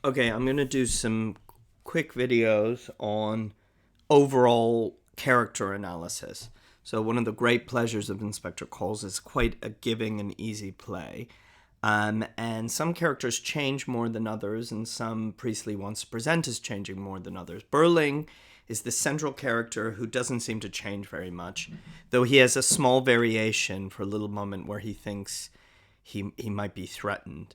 Okay, I'm going to do some quick videos on overall character analysis. So, one of the great pleasures of Inspector Calls is quite a giving and easy play. And some characters change more than others, and some Priestley wants to present as changing more than others. Birling is the central character who doesn't seem to change very much, though he has a small variation for a little moment where he thinks he might be threatened.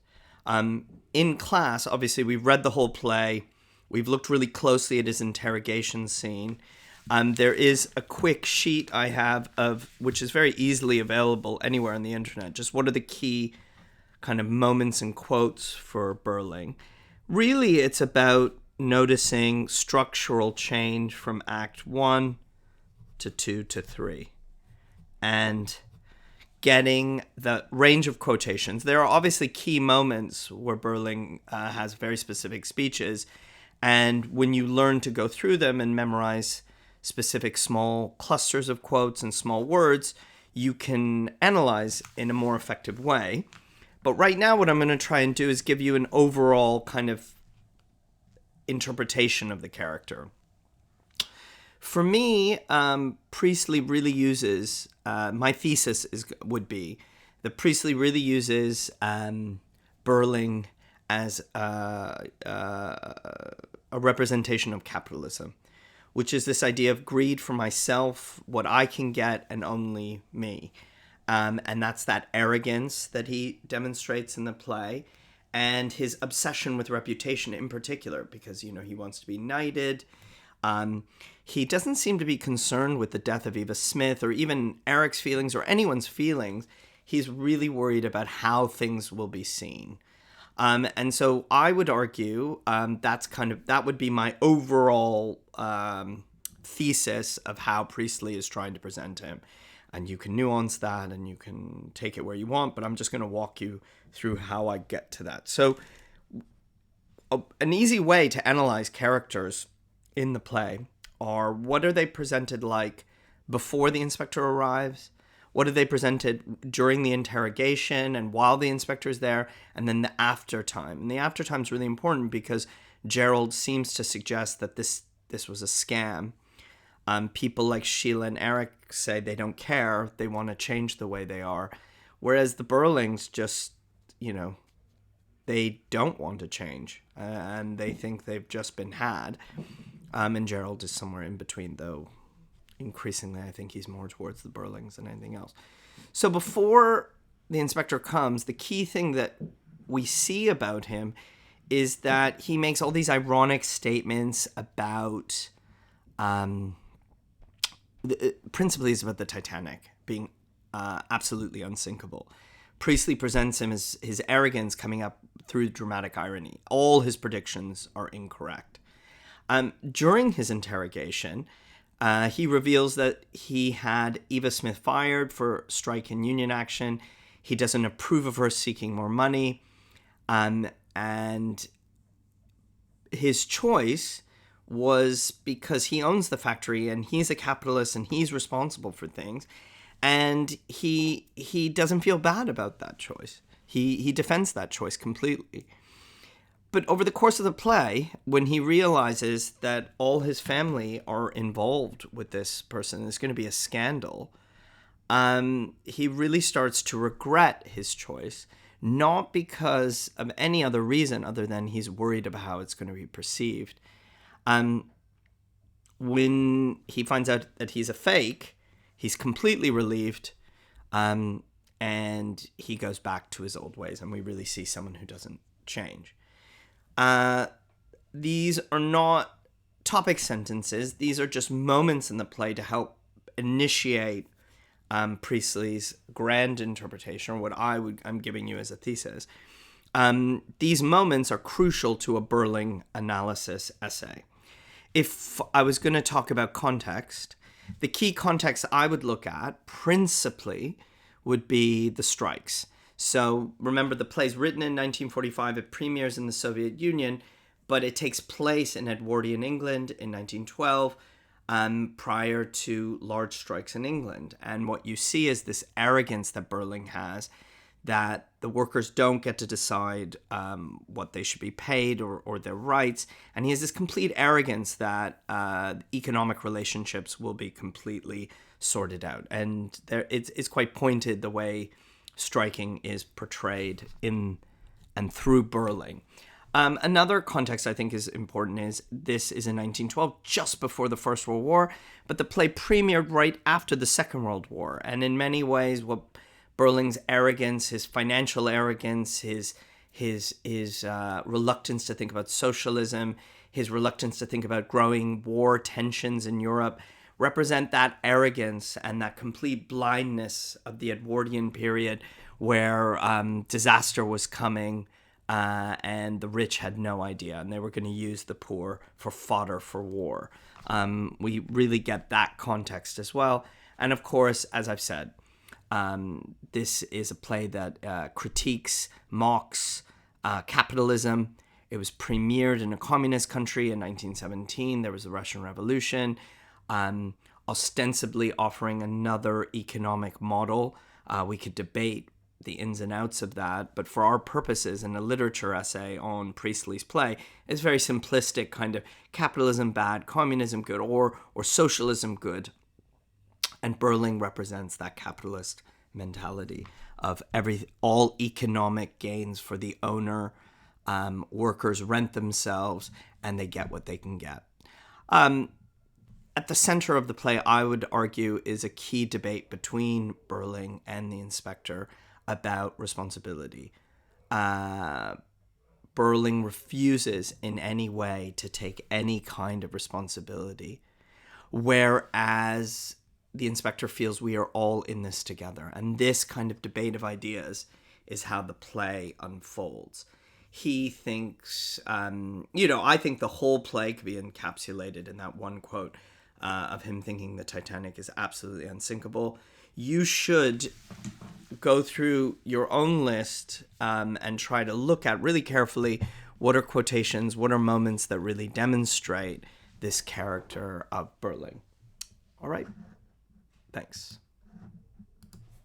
In class, obviously, we've read the whole play. We've looked really closely at his interrogation scene. There is a quick sheet I have which is very easily available anywhere on the internet. Just what are the key kind of moments and quotes for Birling. Really, it's about noticing structural change from Act 1 to 2 to 3. And getting the range of quotations. There are obviously key moments where Birling has very specific speeches, and when you learn to go through them and memorize specific small clusters of quotes and small words, you can analyze in a more effective way. But right now what I'm going to try and do is give you an overall kind of interpretation of the character. For me, Priestley really uses, my thesis would be that Priestley really uses Birling as a representation of capitalism, which is this idea of greed for myself, what I can get, and only me. And that's that arrogance that he demonstrates in the play, and his obsession with reputation in particular, because, he wants to be knighted. He doesn't seem to be concerned with the death of Eva Smith or even Eric's feelings or anyone's feelings. He's really worried about how things will be seen. And so I would argue that would be my overall thesis of how Priestley is trying to present him. And you can nuance that and you can take it where you want, but I'm just going to walk you through how I get to that. So an easy way to analyze characters in the play are, what are they presented like before the inspector arrives? What are they presented during the interrogation and while the inspector's there? And then the after time. And the after time is really important because Gerald seems to suggest that this was a scam. People like Sheila and Eric say they don't care. They want to change the way they are. Whereas the Birlings just, they don't want to change. And they think they've just been had. And Gerald is somewhere in between, though. Increasingly, I think he's more towards the Birlings than anything else. So before the inspector comes, the key thing that we see about him is that he makes all these ironic statements about... principally is about the Titanic being absolutely unsinkable. Priestley presents him as his arrogance coming up through dramatic irony. All his predictions are incorrect. During his interrogation, he reveals that he had Eva Smith fired for strike and union action. He doesn't approve of her seeking more money. And his choice was because he owns the factory and he's a capitalist and he's responsible for things, and he doesn't feel bad about that choice. He defends that choice completely. But over the course of the play, when he realizes that all his family are involved with this person, there's going to be a scandal, he really starts to regret his choice, not because of any other reason other than he's worried about how it's going to be perceived. When he finds out that he's a fake, he's completely relieved, and he goes back to his old ways, and we really see someone who doesn't change. These are not topic sentences. These are just moments in the play to help initiate Priestley's grand interpretation, or what I'm giving you as a thesis. These moments are crucial to a Birling analysis essay. If I was going to talk about context, the key context I would look at principally would be the strikes. So remember, the play's written in 1945. It premieres in the Soviet Union, but it takes place in Edwardian England in 1912, prior to large strikes in England. And what you see is this arrogance that Birling has, that the workers don't get to decide what they should be paid or their rights. And he has this complete arrogance that economic relationships will be completely sorted out. And it's quite pointed the way striking is portrayed in and through Birling. Another context I think is important is this is in 1912, just before the First World War, but the play premiered right after the Second World War. And in many ways, what Birling's arrogance, his financial arrogance, his reluctance to think about socialism, his reluctance to think about growing war tensions in Europe, represent that arrogance and that complete blindness of the Edwardian period where disaster was coming and the rich had no idea, and they were going to use the poor for fodder for war. We really get that context as well. And of course, as I've said, this is a play that critiques, mocks capitalism. It was premiered in a communist country in 1917. There was the Russian Revolution, ostensibly offering another economic model. We could debate the ins and outs of that, but for our purposes, in a literature essay on Priestley's play, it's very simplistic kind of capitalism bad, communism good, or socialism good. And Birling represents that capitalist mentality of all economic gains for the owner. Workers rent themselves and they get what they can get. At the center of the play, I would argue, is a key debate between Birling and the inspector about responsibility. Birling refuses in any way to take any kind of responsibility, whereas the inspector feels we are all in this together. And this kind of debate of ideas is how the play unfolds. He thinks, I think the whole play could be encapsulated in that one quote of him thinking the Titanic is absolutely unsinkable. You should go through your own list and try to look at really carefully what are quotations, what are moments that really demonstrate this character of Birling. All right. Thanks.